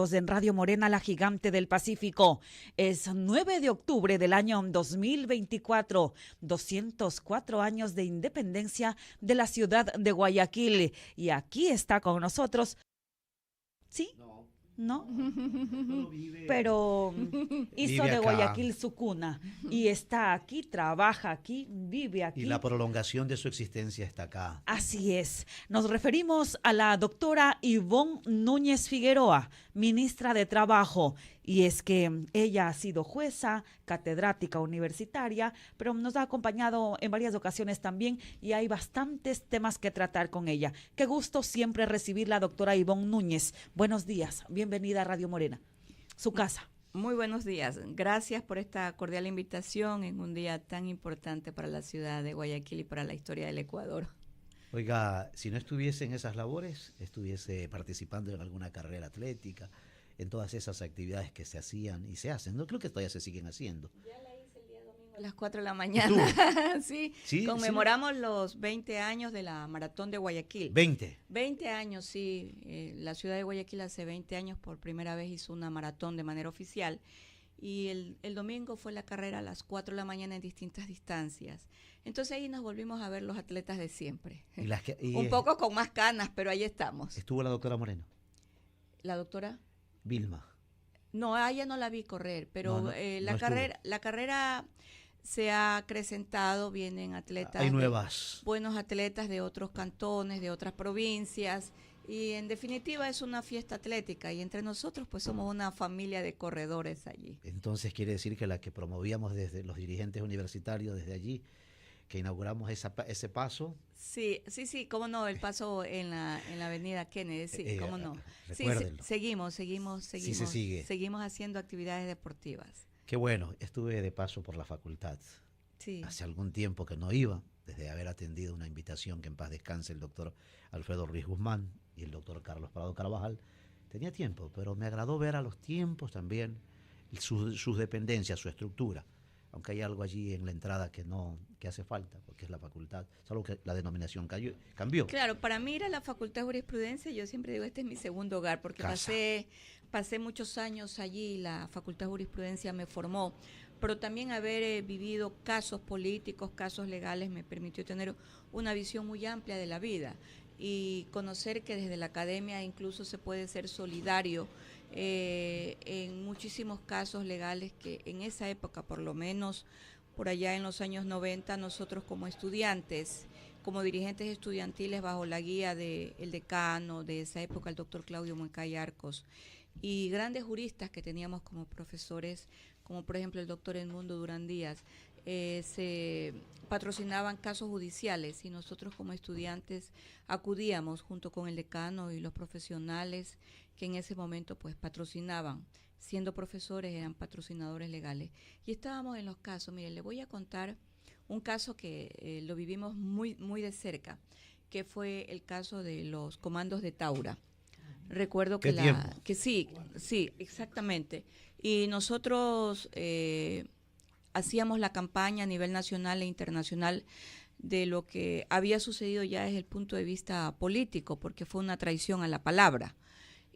En Radio Morena, la gigante del Pacífico. Es 9 de octubre del año 2024, 204 años de independencia de la ciudad de Guayaquil. Y aquí está con nosotros, ¿sí? ¿No? Pero hizo de Guayaquil su cuna y está aquí, trabaja aquí, vive aquí. Y la prolongación de su existencia está acá. Así es. Nos referimos a la doctora Ivonne Núñez Figueroa, ministra de Trabajo. Y es que ella ha sido jueza, catedrática universitaria, pero nos ha acompañado en varias ocasiones también y hay bastantes temas que tratar con ella. Qué gusto siempre recibir la doctora Ivonne Núñez. Buenos días, bienvenida a Radio Morena, su casa. Muy buenos días. Gracias por esta cordial invitación en un día tan importante para la ciudad de Guayaquil y para la historia del Ecuador. Oiga, si no estuviese en esas labores, estuviese participando en alguna carrera atlética, en todas esas actividades que se hacían y se hacen. No creo que todavía se siguen haciendo. Ya la hice el día domingo a las 4 de la mañana. Sí, ¿Sí? Conmemoramos los 20 años de la Maratón de Guayaquil. 20 años, sí. La ciudad de Guayaquil hace 20 años por primera vez hizo una maratón de manera oficial. Y el domingo fue la carrera a las 4 de la mañana en distintas distancias. Entonces ahí nos volvimos a ver los atletas de siempre. Un poco con más canas, pero ahí estamos. ¿Estuvo la doctora Moreno? ¿La doctora? Vilma. No, a ella no la vi correr, pero la carrera se ha acrecentado, vienen atletas. Hay nuevas. Buenos atletas de otros cantones, de otras provincias, y en definitiva es una fiesta atlética, y entre nosotros pues somos una familia de corredores allí. Entonces quiere decir que la que promovíamos desde los dirigentes universitarios desde allí, que inauguramos ese paso. Sí, cómo no, el paso en la avenida Kennedy, sí, cómo no. Recuérdenlo. Seguimos. Sí se sigue. Seguimos haciendo actividades deportivas. Qué bueno, estuve de paso por la facultad. Sí. Hace algún tiempo que no iba, desde haber atendido una invitación que en paz descanse el doctor Alfredo Ruiz Guzmán y el doctor Carlos Prado Carvajal. Tenía tiempo, pero me agradó ver a los tiempos también, sus dependencias, su estructura. Aunque hay algo allí en la entrada que hace falta, porque es la facultad, salvo que la denominación cambió. Claro, para mí ir a la Facultad de Jurisprudencia, yo siempre digo, este es mi segundo hogar, porque pasé muchos años allí, la Facultad de Jurisprudencia me formó, pero también haber vivido casos políticos, casos legales, me permitió tener una visión muy amplia de la vida y conocer que desde la academia incluso se puede ser solidario en muchísimos casos legales que en esa época, por lo menos por allá en los años 90, nosotros como estudiantes, como dirigentes estudiantiles bajo la guía del decano de esa época, el doctor Claudio Muecay Arcos, y grandes juristas que teníamos como profesores, como por ejemplo el doctor Edmundo Durán Díaz, se patrocinaban casos judiciales y nosotros como estudiantes acudíamos junto con el decano y los profesionales que en ese momento pues patrocinaban, siendo profesores eran patrocinadores legales y estábamos en los casos. Miren, le voy a contar un caso que lo vivimos muy de cerca, que fue el caso de los comandos de Taura. Recuerdo que sí, exactamente. Y nosotros hacíamos la campaña a nivel nacional e internacional de lo que había sucedido ya desde el punto de vista político, porque fue una traición a la palabra.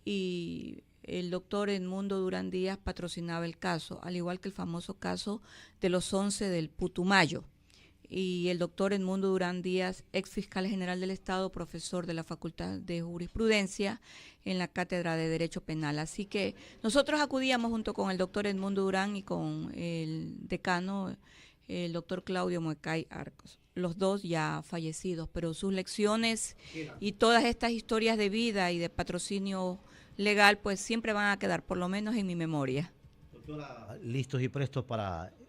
Y el doctor Edmundo Durán Díaz patrocinaba el caso, al igual que el famoso caso de los 11 del Putumayo. Y el doctor Edmundo Durán Díaz, ex fiscal general del Estado, profesor de la Facultad de Jurisprudencia en la Cátedra de Derecho Penal. Así que nosotros acudíamos junto con el doctor Edmundo Durán y con el decano, el doctor Claudio Muecay Arcos, los dos ya fallecidos, pero sus lecciones y todas estas historias de vida y de patrocinio legal pues siempre van a quedar, por lo menos en mi memoria. Doctora, listos y prestos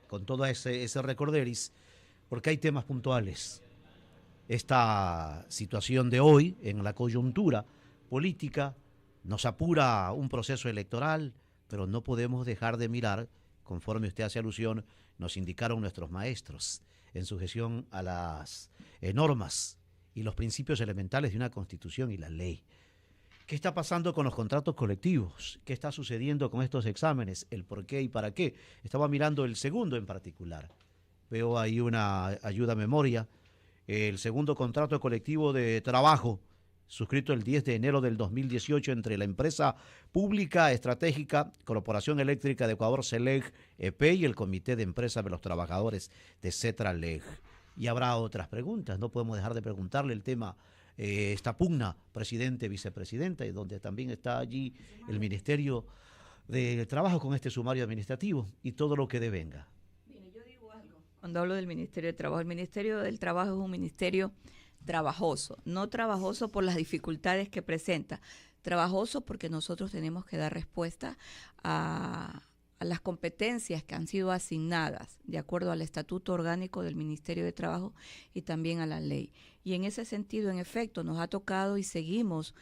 con todo ese recorderis, porque hay temas puntuales. Esta situación de hoy, en la coyuntura política, nos apura un proceso electoral, pero no podemos dejar de mirar, conforme usted hace alusión, nos indicaron nuestros maestros, en sujeción a las normas y los principios elementales de una constitución y la ley. ¿Qué está pasando con los contratos colectivos? ¿Qué está sucediendo con estos exámenes? ¿El por qué y para qué? Estaba mirando el segundo en particular. Veo ahí una ayuda a memoria. El segundo contrato colectivo de trabajo suscrito el 10 de enero del 2018 entre la empresa pública estratégica Corporación Eléctrica de Ecuador, CELEG, EP, y el Comité de Empresas de los Trabajadores de CETRALEG. Y habrá otras preguntas, no podemos dejar de preguntarle el tema, esta pugna presidente, vicepresidenta, y donde también está allí el Ministerio de Trabajo con este sumario administrativo y todo lo que devenga. Mire, yo digo algo. Cuando hablo del Ministerio de Trabajo, el Ministerio del Trabajo es un ministerio trabajoso, no trabajoso por las dificultades que presenta, trabajoso porque nosotros tenemos que dar respuesta a las competencias que han sido asignadas de acuerdo al Estatuto Orgánico del Ministerio de Trabajo y también a la ley. Y en ese sentido, en efecto, nos ha tocado y seguimos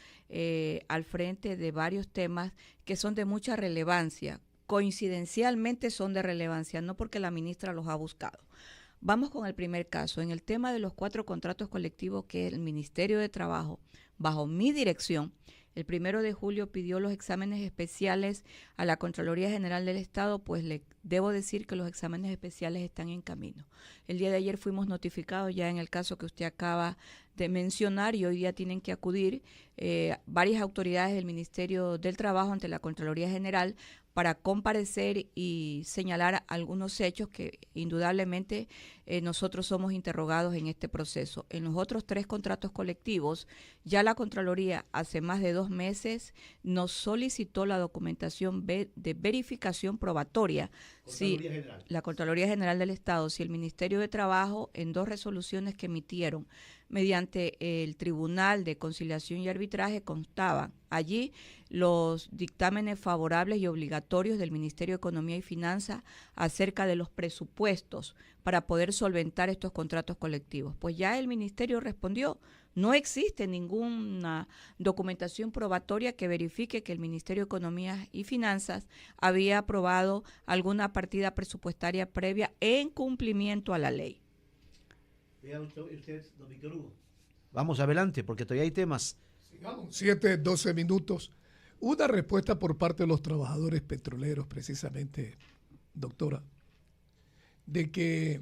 al frente de varios temas que son de mucha relevancia. Coincidencialmente son de relevancia, no porque la ministra los ha buscado. Vamos con el primer caso. En el tema de los 4 contratos colectivos que el Ministerio de Trabajo, bajo mi dirección, el 1 de julio pidió los exámenes especiales a la Contraloría General del Estado, pues le debo decir que los exámenes especiales están en camino. El día de ayer fuimos notificados ya en el caso que usted acaba de mencionar y hoy día tienen que acudir varias autoridades del Ministerio del Trabajo ante la Contraloría General para comparecer y señalar algunos hechos que indudablemente nosotros somos interrogados en este proceso. En los otros 3 contratos colectivos, ya la Contraloría hace más de 2 meses nos solicitó la documentación de verificación probatoria. La Contraloría General del Estado, si el Ministerio de Trabajo en 2 resoluciones que emitieron mediante el Tribunal de Conciliación y Arbitraje constaban allí los dictámenes favorables y obligatorios del Ministerio de Economía y Finanzas acerca de los presupuestos para poder solventar estos contratos colectivos. Pues ya el Ministerio respondió, no existe ninguna documentación probatoria que verifique que el Ministerio de Economía y Finanzas había aprobado alguna partida presupuestaria previa en cumplimiento a la ley. Vamos adelante, porque todavía hay temas. Sigamos, 7-12 minutos. Una respuesta por parte de los trabajadores petroleros, precisamente, doctora, de que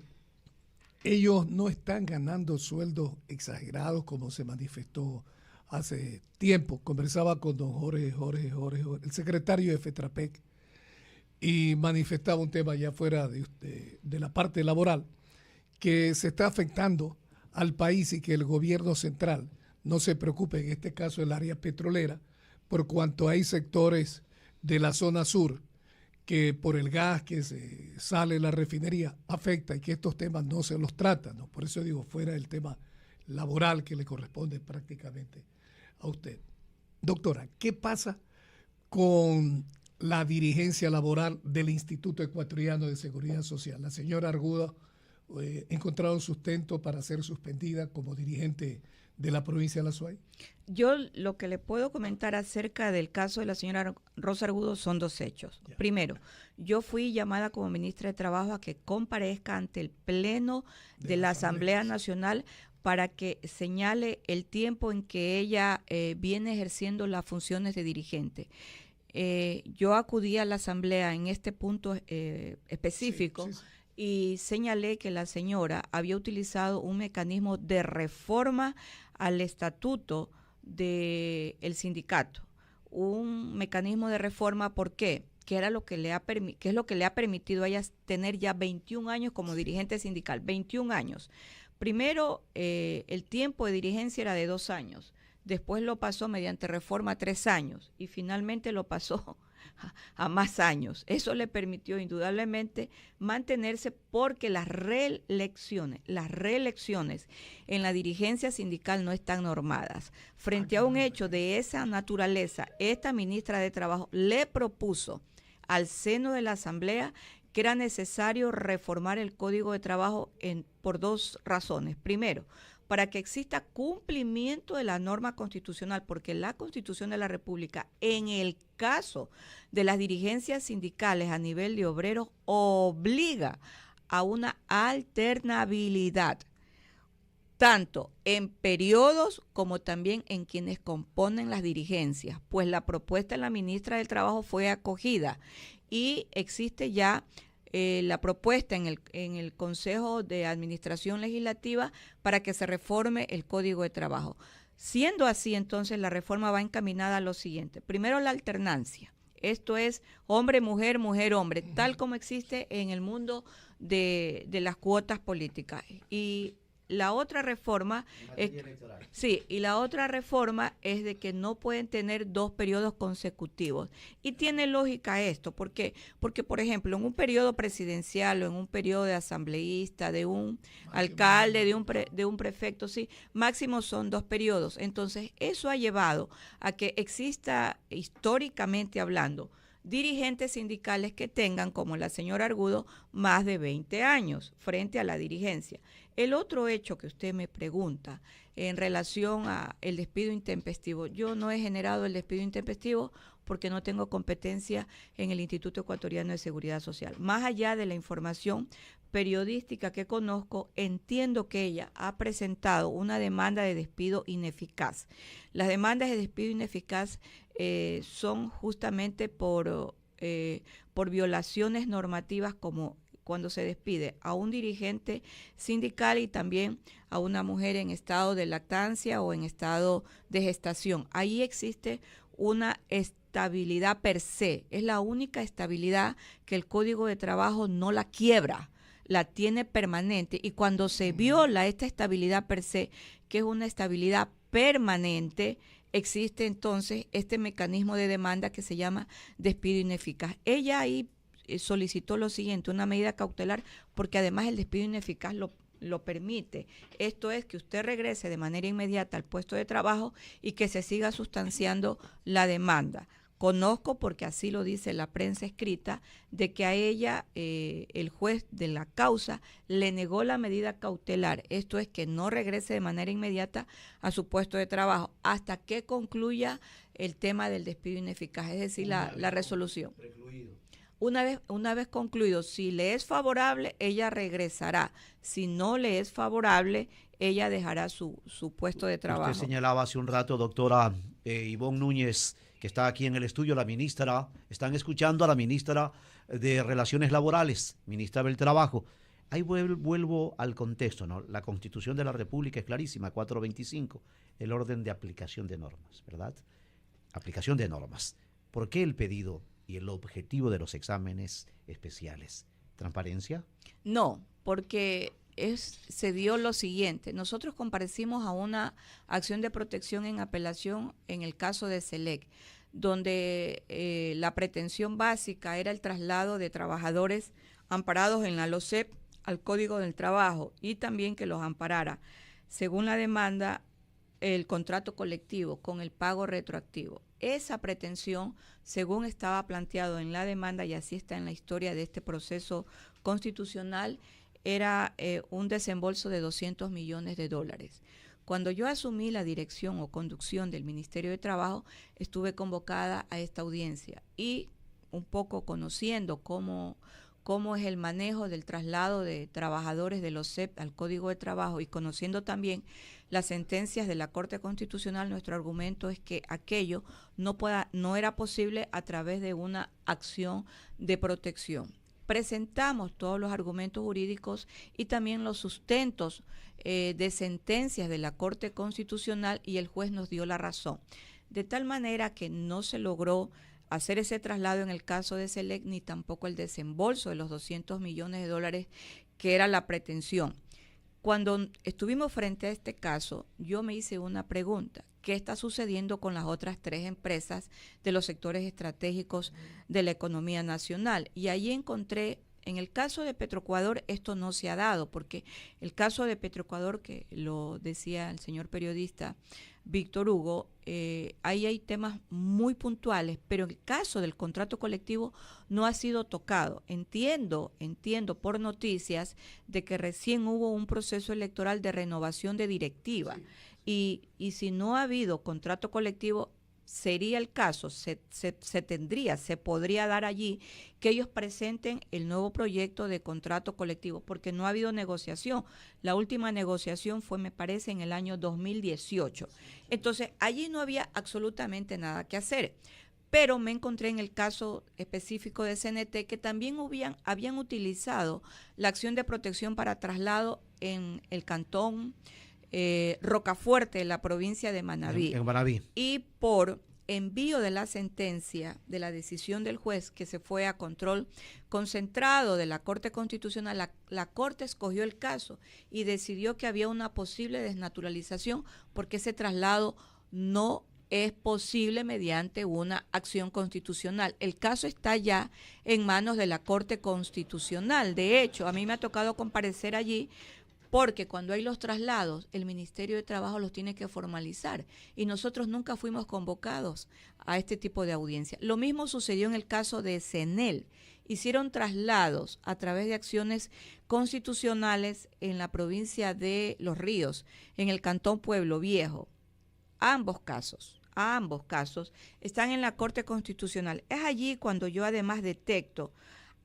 ellos no están ganando sueldos exagerados como se manifestó hace tiempo. Conversaba con don Jorge, el secretario de FETRAPEC, y manifestaba un tema ya fuera de la parte laboral, que se está afectando al país y que el gobierno central no se preocupe, en este caso el área petrolera, por cuanto hay sectores de la zona sur que por el gas que se sale de la refinería afecta y que estos temas no se los tratan, ¿no? Por eso digo, fuera del tema laboral que le corresponde prácticamente a usted. Doctora, ¿qué pasa con la dirigencia laboral del Instituto Ecuatoriano de Seguridad Social? La señora Argudo encontrado sustento para ser suspendida como dirigente de la provincia de La Suay. Yo lo que le puedo comentar acerca del caso de la señora Rosa Argudo son 2 hechos. Ya. Primero, yo fui llamada como ministra de Trabajo a que comparezca ante el Pleno de la Asamblea Nacional para que señale el tiempo en que ella viene ejerciendo las funciones de dirigente. Yo acudí a la Asamblea en este punto específico. Sí. Y señalé que la señora había utilizado un mecanismo de reforma al estatuto del sindicato. Un mecanismo de reforma, ¿por qué? Que es lo que le ha permitido a ella tener ya 21 años como dirigente sindical. 21 años. Primero, el tiempo de dirigencia era de 2 años. Después lo pasó mediante reforma a 3 años. Y finalmente lo pasó a más años. Eso le permitió indudablemente mantenerse porque las reelecciones en la dirigencia sindical no están normadas. Frente a un hecho de esa naturaleza, esta ministra de Trabajo le propuso al seno de la Asamblea que era necesario reformar el Código de Trabajo por 2 razones. Primero, para que exista cumplimiento de la norma constitucional, porque la Constitución de la República, en el caso de las dirigencias sindicales a nivel de obreros, obliga a una alternabilidad, tanto en periodos como también en quienes componen las dirigencias, pues la propuesta de la ministra del Trabajo fue acogida y existe ya la propuesta en el Consejo de Administración Legislativa para que se reforme el Código de Trabajo. Siendo así, entonces la reforma va encaminada a lo siguiente. Primero, la alternancia. Esto es hombre, mujer, mujer, hombre, tal como existe en el mundo de las cuotas políticas. Y la otra reforma es de que no pueden tener 2 periodos consecutivos. Y tiene lógica esto, ¿por qué? Porque, por ejemplo, en un periodo presidencial o en un periodo de asambleísta, de un alcalde, de un prefecto, sí, máximo son 2 periodos. Entonces, eso ha llevado a que exista, históricamente hablando, dirigentes sindicales que tengan, como la señora Argudo, más de 20 años frente a la dirigencia. El otro hecho que usted me pregunta en relación a el despido intempestivo, yo no he generado el despido intempestivo porque no tengo competencia en el Instituto Ecuatoriano de Seguridad Social. Más allá de la información periodística que conozco, entiendo que ella ha presentado una demanda de despido ineficaz. Las demandas de despido ineficaz son justamente por violaciones normativas, como cuando se despide a un dirigente sindical y también a una mujer en estado de lactancia o en estado de gestación. Ahí existe una estabilidad per se, es la única estabilidad que el Código de Trabajo no la quiebra, la tiene permanente, y cuando se viola esta estabilidad per se, que es una estabilidad permanente, existe entonces este mecanismo de demanda que se llama despido ineficaz. Ella ahí solicitó lo siguiente, una medida cautelar, porque además el despido ineficaz lo permite. Esto es que usted regrese de manera inmediata al puesto de trabajo y que se siga sustanciando la demanda. Conozco, porque así lo dice la prensa escrita, de que a ella el juez de la causa le negó la medida cautelar. Esto es que no regrese de manera inmediata a su puesto de trabajo hasta que concluya el tema del despido ineficaz, es decir, la resolución. Una vez concluido, si le es favorable, ella regresará. Si no le es favorable, ella dejará su puesto de trabajo. Usted señalaba hace un rato, doctora Ivonne Núñez, que está aquí en el estudio, la ministra, están escuchando a la ministra de Relaciones Laborales, ministra del Trabajo. Ahí vuelvo al contexto, ¿no? La Constitución de la República es clarísima, 425, el orden de aplicación de normas, ¿verdad? Aplicación de normas. ¿Por qué el pedido y el objetivo de los exámenes especiales? ¿Transparencia? No, porque se dio lo siguiente. Nosotros comparecimos a una acción de protección en apelación en el caso de SELEC, donde la pretensión básica era el traslado de trabajadores amparados en la LOCEP al Código del Trabajo y también que los amparara, según la demanda, el contrato colectivo con el pago retroactivo. Esa pretensión, según estaba planteado en la demanda, y así está en la historia de este proceso constitucional, era un desembolso de $200 millones. Cuando yo asumí la dirección o conducción del Ministerio de Trabajo, estuve convocada a esta audiencia y un poco conociendo cómo es el manejo del traslado de trabajadores de los CEP al Código de Trabajo y conociendo también las sentencias de la Corte Constitucional, nuestro argumento es que aquello no era posible a través de una acción de protección. Presentamos todos los argumentos jurídicos y también los sustentos de sentencias de la Corte Constitucional y el juez nos dio la razón. De tal manera que no se logró hacer ese traslado en el caso de SELEC ni tampoco el desembolso de los $200 millones que era la pretensión. Cuando estuvimos frente a este caso, yo me hice una pregunta. ¿Qué está sucediendo con las otras 3 empresas de los sectores estratégicos de la economía nacional? Y ahí encontré, en el caso de Petroecuador, esto no se ha dado, porque el caso de Petroecuador, que lo decía el señor periodista Víctor Hugo, ahí hay temas muy puntuales, pero el caso del contrato colectivo no ha sido tocado. Entiendo por noticias de que recién hubo un proceso electoral de renovación de directiva. Sí. Y si no ha habido contrato colectivo, sería el caso, se podría dar allí que ellos presenten el nuevo proyecto de contrato colectivo, porque no ha habido negociación. La última negociación fue, me parece, en el año 2018. Entonces, allí no había absolutamente nada que hacer. Pero me encontré en el caso específico de CNT que también habían utilizado la acción de protección para traslado en el cantón Rocafuerte, en la provincia de Manabí. En Manabí. Y por envío de la sentencia, de la decisión del juez que se fue a control concentrado de la Corte Constitucional, la Corte escogió el caso y decidió que había una posible desnaturalización porque ese traslado no es posible mediante una acción constitucional. El caso está ya en manos de la Corte Constitucional. De hecho, a mí me ha tocado comparecer allí porque cuando hay los traslados, el Ministerio de Trabajo los tiene que formalizar y nosotros nunca fuimos convocados a este tipo de audiencia. Lo mismo sucedió en el caso de CENEL. Hicieron traslados a través de acciones constitucionales en la provincia de Los Ríos, en el cantón Pueblo Viejo. Ambos casos están en la Corte Constitucional. Es allí cuando yo además detecto,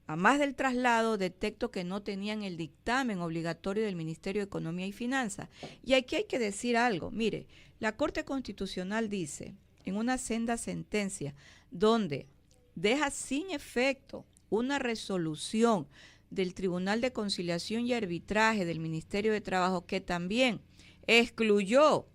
a más del traslado, detecto que no tenían el dictamen obligatorio del Ministerio de Economía y Finanzas. Y aquí hay que decir algo. Mire, la Corte Constitucional dice, en una senda sentencia, donde deja sin efecto una resolución del Tribunal de Conciliación y Arbitraje del Ministerio de Trabajo, que también excluyó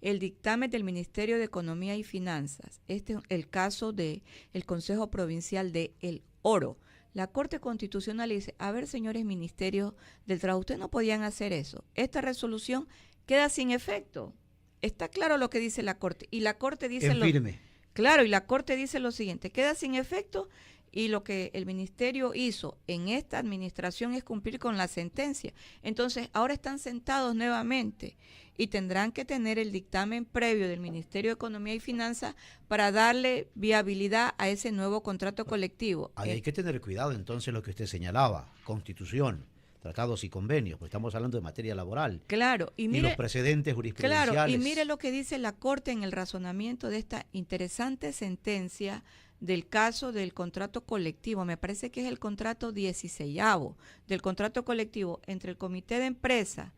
el dictamen del Ministerio de Economía y Finanzas. Este es el caso del Consejo Provincial de El Oro. La Corte Constitucional dice, a ver, señores ministerios del Trabajo, ustedes no podían hacer eso. Esta resolución queda sin efecto. Está claro lo que dice la Corte. Y la Corte dice claro, y la Corte dice lo siguiente, queda sin efecto y lo que el ministerio hizo en esta administración es cumplir con la sentencia. Entonces, ahora están sentados nuevamente y tendrán que tener el dictamen previo del Ministerio de Economía y Finanzas para darle viabilidad a ese nuevo contrato colectivo. Ahí hay que tener cuidado entonces lo que usted señalaba, Constitución, tratados y convenios, pues estamos hablando de materia laboral. Claro, y mire, los precedentes jurisprudenciales. Claro, y mire lo que dice la Corte en el razonamiento de esta interesante sentencia del caso del contrato colectivo. Me parece que es el contrato 16avo del contrato colectivo entre el Comité de Empresa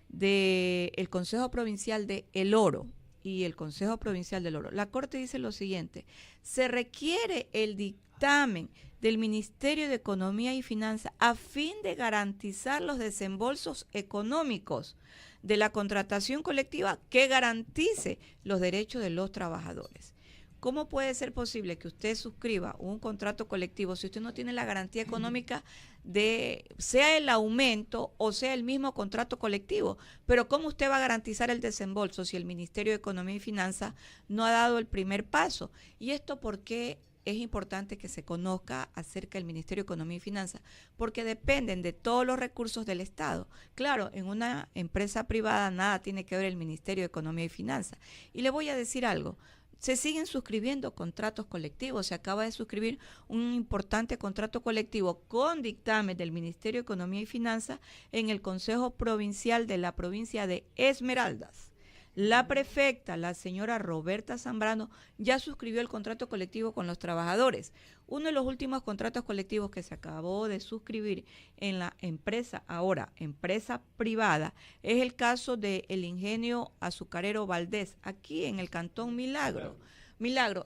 del Consejo Provincial de El Oro y el Consejo Provincial del Oro. La Corte dice lo siguiente: se requiere el dictamen del Ministerio de Economía y Finanzas a fin de garantizar los desembolsos económicos de la contratación colectiva que garantice los derechos de los trabajadores. ¿Cómo puede ser posible que usted suscriba un contrato colectivo si usted no tiene la garantía económica de sea el aumento o sea el mismo contrato colectivo? Pero ¿cómo usted va a garantizar el desembolso si el Ministerio de Economía y Finanzas no ha dado el primer paso? ¿Y esto por qué es importante que se conozca acerca del Ministerio de Economía y Finanzas? Porque dependen de todos los recursos del Estado. Claro, en una empresa privada nada tiene que ver el Ministerio de Economía y Finanzas. Y le voy a decir algo. Se siguen suscribiendo contratos colectivos. Se acaba de suscribir un importante contrato colectivo con dictamen del Ministerio de Economía y Finanzas en el Consejo Provincial de la provincia de Esmeraldas. La prefecta, la señora Roberta Zambrano, ya suscribió el contrato colectivo con los trabajadores. Uno de los últimos contratos colectivos que se acabó de suscribir en la empresa, ahora empresa privada, es el caso del ingenio azucarero Valdés, aquí en el Cantón Milagro.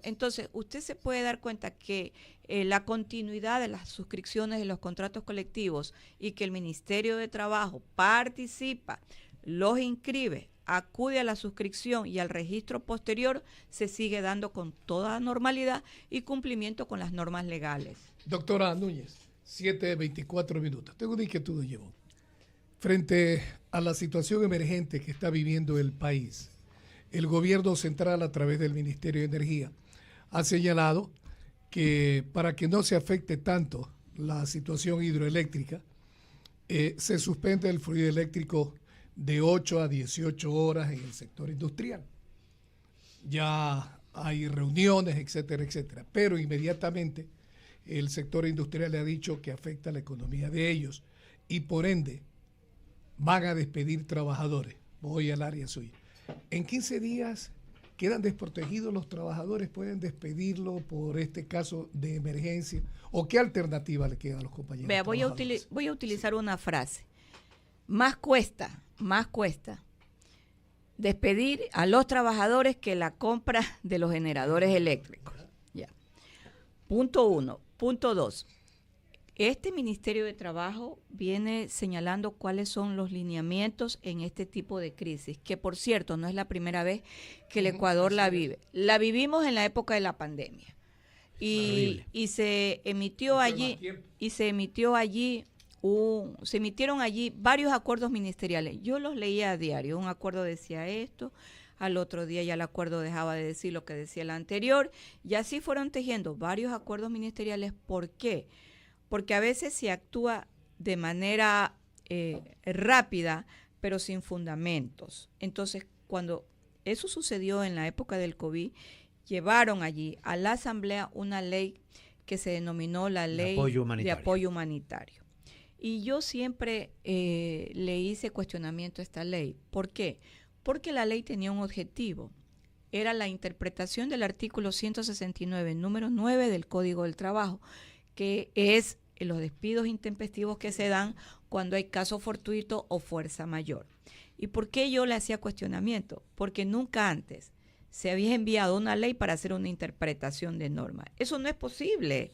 Entonces, usted se puede dar cuenta que la continuidad de las suscripciones de los contratos colectivos y que el Ministerio de Trabajo participa, los inscribe, acude a la suscripción y al registro posterior, se sigue dando con toda normalidad y cumplimiento con las normas legales. Doctora Núñez, 7:24 minutos. Tengo una inquietud, llevo. Frente a la situación emergente que está viviendo el país, el gobierno central, a través del Ministerio de Energía, ha señalado que para que no se afecte tanto la situación hidroeléctrica, se suspende el fluido eléctrico de 8 a 18 horas en el sector industrial. Ya hay reuniones, etcétera, etcétera. Pero inmediatamente el sector industrial le ha dicho que afecta la economía de ellos y por ende van a despedir trabajadores. Voy al área suya. En 15 días quedan desprotegidos los trabajadores, pueden despedirlo por este caso de emergencia. ¿O qué alternativa le queda a los compañeros? Vea, voy a utilizar una frase. Más cuesta despedir a los trabajadores que la compra de los generadores eléctricos. Ya. Punto 1. Punto 2. Este Ministerio de Trabajo viene señalando cuáles son los lineamientos en este tipo de crisis, que por cierto no es la primera vez que el Ecuador la vive. La vivimos en la época de la pandemia y se emitieron allí varios acuerdos ministeriales. Yo los leía a diario. Un acuerdo decía esto, al otro día ya el acuerdo dejaba de decir lo que decía el anterior, y así fueron tejiendo varios acuerdos ministeriales. ¿Por qué? Porque a veces se actúa de manera rápida, pero sin fundamentos. Entonces, cuando eso sucedió en la época del COVID, llevaron allí a la Asamblea una ley que se denominó la Ley de Apoyo Humanitario. Y yo siempre le hice cuestionamiento a esta ley. ¿Por qué? Porque la ley tenía un objetivo. Era la interpretación del artículo 169, número 9 del Código del Trabajo, que es los despidos intempestivos que se dan cuando hay caso fortuito o fuerza mayor. ¿Y por qué yo le hacía cuestionamiento? Porque nunca antes se había enviado una ley para hacer una interpretación de norma. Eso no es posible.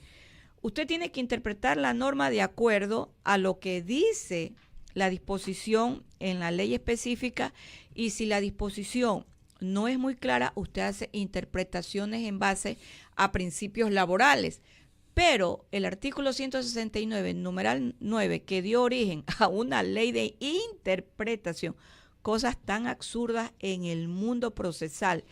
Usted tiene que interpretar la norma de acuerdo a lo que dice la disposición en la ley específica, y si la disposición no es muy clara, usted hace interpretaciones en base a principios laborales. Pero el artículo 169, numeral 9, que dio origen a una ley de interpretación, cosas tan absurdas en el mundo procesal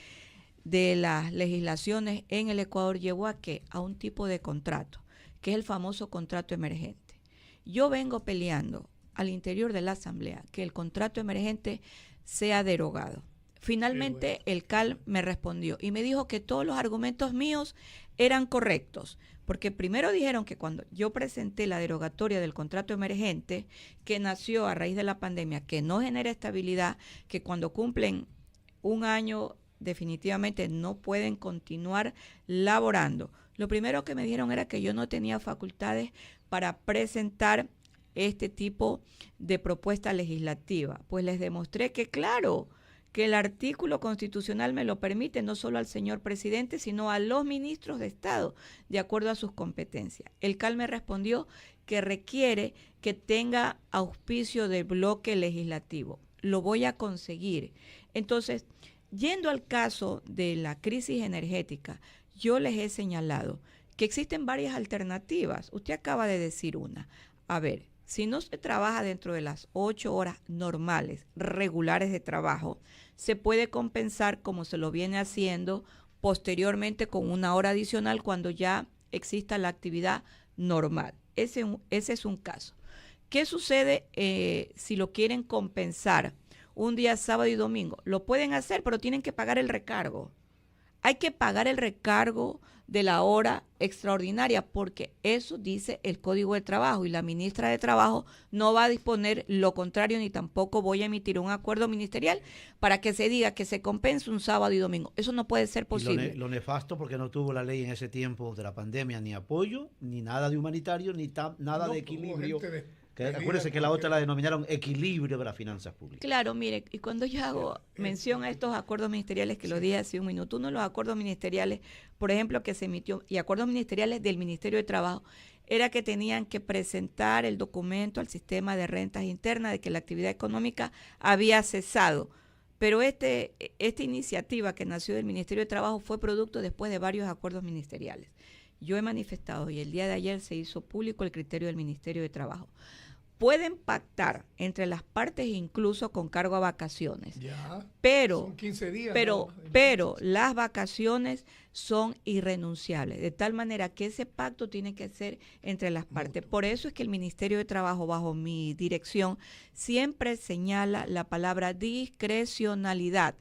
de las legislaciones en el Ecuador, llevó a ¿qué? A un tipo de contrato, que es el famoso contrato emergente. Yo vengo peleando al interior de la Asamblea que el contrato emergente sea derogado. Finalmente el CAL me respondió y me dijo que todos los argumentos míos eran correctos, porque primero dijeron que cuando yo presenté la derogatoria del contrato emergente, que nació a raíz de la pandemia, que no genera estabilidad, que cuando cumplen un año definitivamente no pueden continuar laborando. Lo primero que me dijeron era que yo no tenía facultades para presentar este tipo de propuesta legislativa. Pues les demostré que claro, que el artículo constitucional me lo permite, no solo al señor presidente, sino a los ministros de Estado, de acuerdo a sus competencias. El CAL me respondió que requiere que tenga auspicio del bloque legislativo. Lo voy a conseguir. Entonces, yendo al caso de la crisis energética, yo les he señalado que existen varias alternativas. Usted acaba de decir una. A ver, si no se trabaja dentro de las 8 horas normales, regulares de trabajo, se puede compensar como se lo viene haciendo posteriormente con una hora adicional cuando ya exista la actividad normal. Ese es un caso. ¿Qué sucede si lo quieren compensar un día sábado y domingo? Lo pueden hacer, pero tienen que pagar el recargo. Hay que pagar el recargo de la hora extraordinaria, porque eso dice el Código de Trabajo, y la ministra de Trabajo no va a disponer lo contrario, ni tampoco voy a emitir un acuerdo ministerial para que se diga que se compense un sábado y domingo. Eso no puede ser posible. Lo nefasto, porque no tuvo la ley en ese tiempo de la pandemia ni apoyo, ni nada de humanitario, ni nada de equilibrio. Acuérdense que la otra la denominaron equilibrio de las finanzas públicas. Claro, mire, y cuando yo hago mención a estos acuerdos ministeriales, que lo dije hace un minuto, uno de los acuerdos ministeriales, por ejemplo, que se emitió, y acuerdos ministeriales del Ministerio de Trabajo, era que tenían que presentar el documento al sistema de rentas internas de que la actividad económica había cesado. Pero esta iniciativa que nació del Ministerio de Trabajo fue producto después de varios acuerdos ministeriales. Yo he manifestado, y el día de ayer se hizo público el criterio del Ministerio de Trabajo. Pueden pactar entre las partes incluso con cargo a vacaciones. Ya, pero son 15 días. Pero las vacaciones son irrenunciables, de tal manera que ese pacto tiene que ser entre las partes. Por eso es que el Ministerio de Trabajo, bajo mi dirección, siempre señala la palabra discrecionalidad.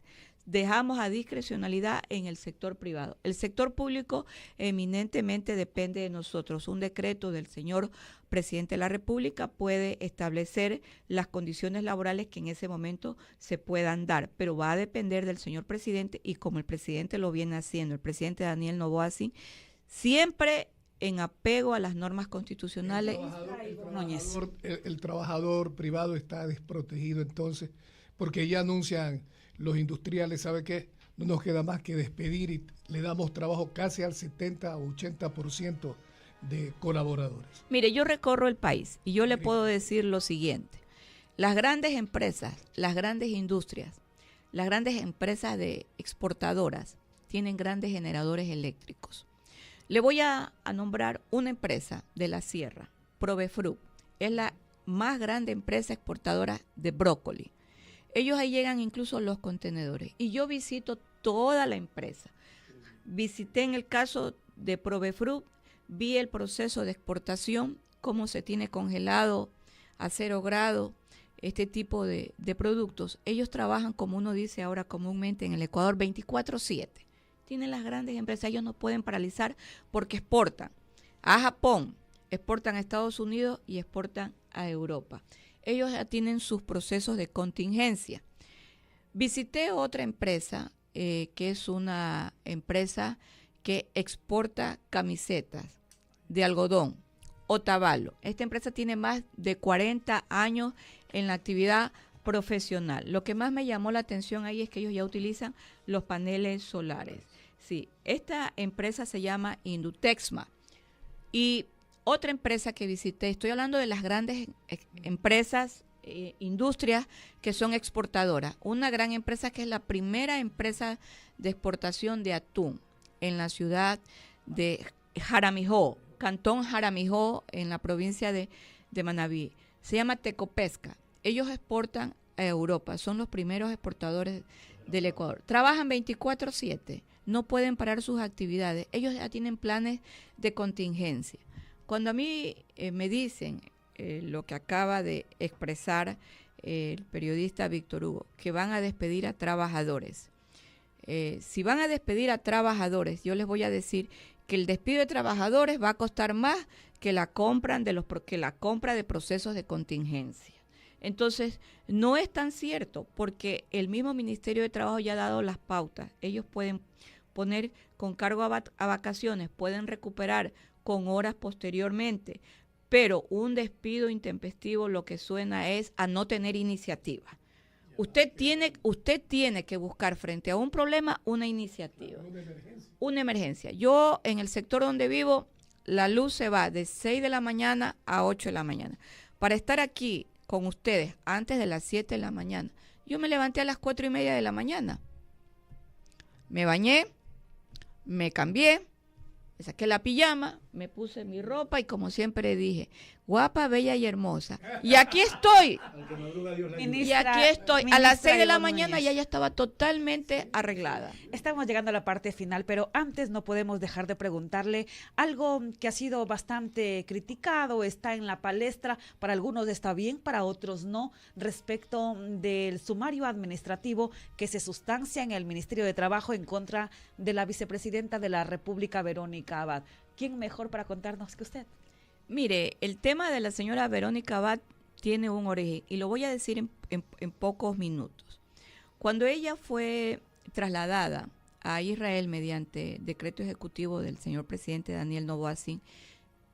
Dejamos a discrecionalidad en el sector privado. El sector público eminentemente depende de nosotros. Un decreto del señor presidente de la República puede establecer las condiciones laborales que en ese momento se puedan dar, pero va a depender del señor presidente, y como el presidente lo viene haciendo, el presidente Daniel Noboa, siempre en apego a las normas constitucionales. El trabajador privado está desprotegido entonces, porque ya anuncian los industriales, ¿sabe qué? No nos queda más que despedir, y le damos trabajo casi al 70 o 80% de colaboradores? Mire, yo recorro el país y yo le puedo decir lo siguiente. Las grandes empresas, las grandes industrias, las grandes empresas de exportadoras tienen grandes generadores eléctricos. Le voy a nombrar una empresa de la sierra, Provefruit. Es la más grande empresa exportadora de brócoli. Ellos ahí llegan incluso los contenedores. Y yo visito toda la empresa. Visité en el caso de Provefruit, vi el proceso de exportación, cómo se tiene congelado a 0 grados este tipo de productos. Ellos trabajan, como uno dice ahora comúnmente en el Ecuador, 24/7. Tienen las grandes empresas, ellos no pueden paralizar porque exportan a Japón, exportan a Estados Unidos y exportan a Europa. Ellos ya tienen sus procesos de contingencia. Visité otra empresa, que es una empresa que exporta camisetas de algodón, Otavalo. Esta empresa tiene más de 40 años en la actividad profesional. Lo que más me llamó la atención ahí es que ellos ya utilizan los paneles solares. Sí, esta empresa se llama Indutexma. Y otra empresa que visité, estoy hablando de las grandes empresas, industrias que son exportadoras. Una gran empresa que es la primera empresa de exportación de atún en la ciudad de Jaramijó, Cantón Jaramijó, en la provincia de Manabí. Se llama Tecopesca. Ellos exportan a Europa, son los primeros exportadores del Ecuador. Trabajan 24/7, no pueden parar sus actividades. Ellos ya tienen planes de contingencia. Cuando a mí me dicen lo que acaba de expresar el periodista Víctor Hugo, que van a despedir a trabajadores. Si van a despedir a trabajadores, yo les voy a decir que el despido de trabajadores va a costar más que la compra de procesos de contingencia. Entonces, no es tan cierto, porque el mismo Ministerio de Trabajo ya ha dado las pautas. Ellos pueden poner con cargo a vacaciones, pueden recuperar con horas posteriormente, pero un despido intempestivo lo que suena es a no tener iniciativa. Usted tiene que buscar frente a un problema una iniciativa, una emergencia. Yo en el sector donde vivo, la luz se va de 6 de la mañana a 8 de la mañana. Para estar aquí con ustedes antes de las 7 de la mañana, yo me levanté a las 4:30 de la mañana. Me bañé, me cambié, me saqué la pijama, me puse mi ropa y como siempre dije, guapa, bella y hermosa. Y aquí estoy. Y aquí estoy. A las 6 de la mañana ya estaba totalmente arreglada. Estamos llegando a la parte final, pero antes no podemos dejar de preguntarle algo que ha sido bastante criticado, está en la palestra, para algunos está bien, para otros no, respecto del sumario administrativo que se sustancia en el Ministerio de Trabajo en contra de la vicepresidenta de la República, Verónica Abad. ¿Quién mejor para contarnos que usted? Mire, el tema de la señora Verónica Abad tiene un origen y lo voy a decir en pocos minutos. Cuando ella fue trasladada a Israel mediante decreto ejecutivo del señor presidente Daniel Noboa-Sin,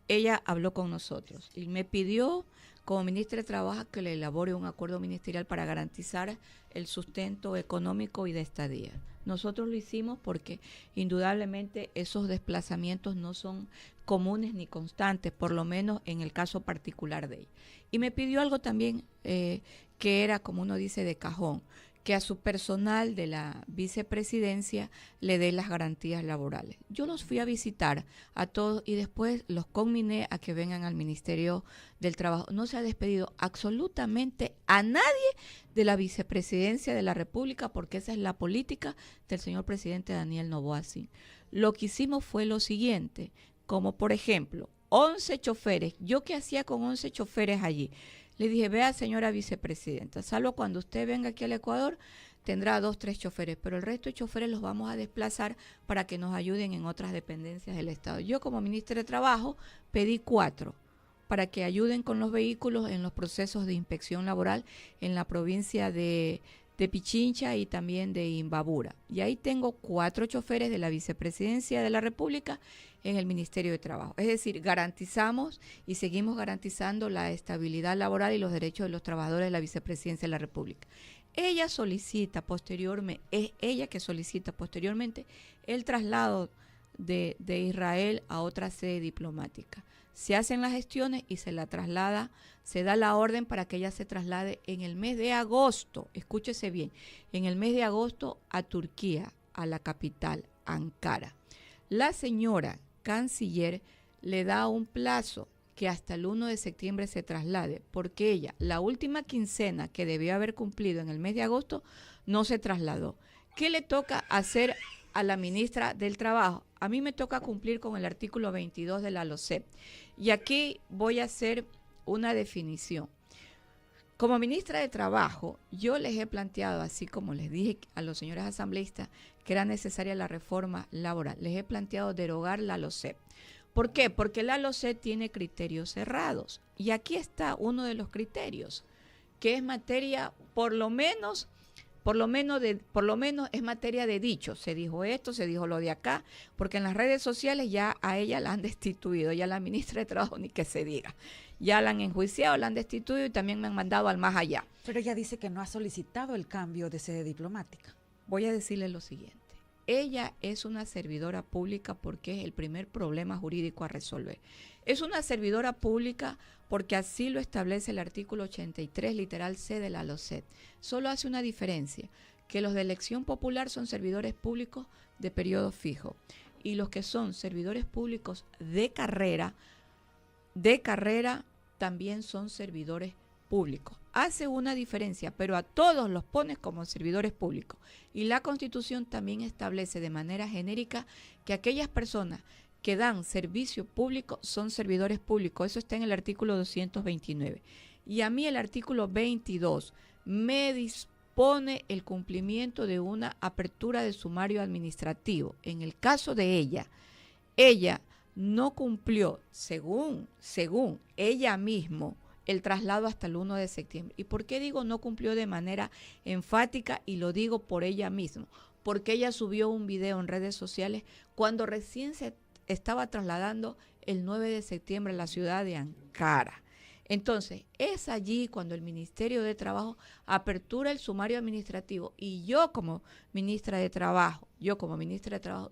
ella habló con nosotros y me pidió como ministra de Trabajo que le elabore un acuerdo ministerial para garantizar el sustento económico y de estadía. Nosotros lo hicimos porque indudablemente esos desplazamientos no son comunes ni constantes, por lo menos en el caso particular de ella. Y me pidió algo también que era, como uno dice, de cajón, que a su personal de la vicepresidencia le dé las garantías laborales. Yo los fui a visitar a todos y después los conminé a que vengan al Ministerio del Trabajo. No se ha despedido absolutamente a nadie de la vicepresidencia de la República porque esa es la política del señor presidente Daniel Noboa-Sin. Lo que hicimos fue lo siguiente, como por ejemplo, 11 choferes. ¿Yo qué hacía con 11 choferes allí? Le dije, vea señora vicepresidenta, salvo cuando usted venga aquí al Ecuador, tendrá 2, 3 choferes, pero el resto de choferes los vamos a desplazar para que nos ayuden en otras dependencias del Estado. Yo como ministra de Trabajo pedí 4 para que ayuden con los vehículos en los procesos de inspección laboral en la provincia de Pichincha y también de Imbabura. Y ahí tengo 4 choferes de la vicepresidencia de la República en el Ministerio de Trabajo. Es decir, garantizamos y seguimos garantizando la estabilidad laboral y los derechos de los trabajadores de la vicepresidencia de la República. Ella solicita posteriormente, es ella que solicita posteriormente el traslado de Israel a otra sede diplomática. Se hacen las gestiones y se la traslada, se da la orden para que ella se traslade en el mes de agosto, escúchese bien, en el mes de agosto a Turquía, a la capital, Ankara. La señora canciller le da un plazo que hasta el 1 de septiembre se traslade, porque ella, la última quincena que debió haber cumplido en el mes de agosto, no se trasladó. ¿Qué le toca hacer a la ministra del Trabajo? A mí me toca cumplir con el artículo 22 de la LOCEP. Y aquí voy a hacer una definición. Como ministra de Trabajo, yo les he planteado, así como les dije a los señores asambleístas, que era necesaria la reforma laboral. Les he planteado derogar la LOCEP. ¿Por qué? Porque la LOCEP tiene criterios cerrados. Y aquí está uno de los criterios, que es materia, por lo menos es materia de dicho. Se dijo esto, se dijo lo de acá, porque en las redes sociales ya a ella la han destituido, ya la ministra de Trabajo ni que se diga. Ya la han enjuiciado, la han destituido y también me han mandado al más allá. Pero ella dice que no ha solicitado el cambio de sede diplomática. Voy a decirle lo siguiente. Ella es una servidora pública porque es el primer problema jurídico a resolver. Es una servidora pública porque así lo establece el artículo 83, literal C de la LOCEP. Solo hace una diferencia, que los de elección popular son servidores públicos de periodo fijo y los que son servidores públicos de carrera también son servidores públicos. Hace una diferencia, pero a todos los pones como servidores públicos. Y la Constitución también establece de manera genérica que aquellas personas que dan servicio público son servidores públicos. Eso está en el artículo 229. Y a mí el artículo 22 me dispone el cumplimiento de una apertura de sumario administrativo. En el caso de ella no cumplió, según ella misma, el traslado hasta el 1 de septiembre. ¿Y por qué digo no cumplió de manera enfática? Y lo digo por ella misma. Porque ella subió un video en redes sociales cuando recién se estaba trasladando el 9 de septiembre a la ciudad de Ankara. Entonces, es allí cuando el Ministerio de Trabajo apertura el sumario administrativo y yo como ministra de Trabajo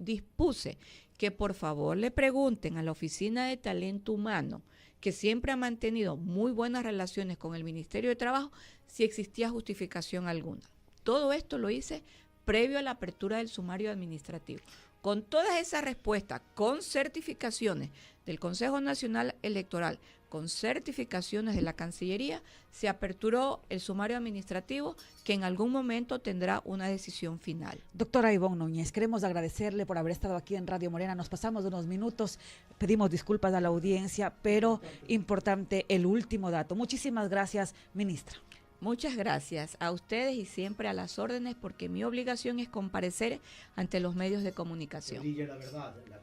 dispuse que por favor le pregunten a la Oficina de Talento Humano, que siempre ha mantenido muy buenas relaciones con el Ministerio de Trabajo, si existía justificación alguna. Todo esto lo hice previo a la apertura del sumario administrativo. Con todas esas respuestas, con certificaciones del Consejo Nacional Electoral, con certificaciones de la Cancillería, se aperturó el sumario administrativo que en algún momento tendrá una decisión final. Doctora Ivonne Núñez, queremos agradecerle por haber estado aquí en Radio Morena. Nos pasamos de unos minutos, pedimos disculpas a la audiencia, pero importante el último dato. Muchísimas gracias, ministra. Muchas gracias a ustedes y siempre a las órdenes, porque mi obligación es comparecer ante los medios de comunicación. La verdad, la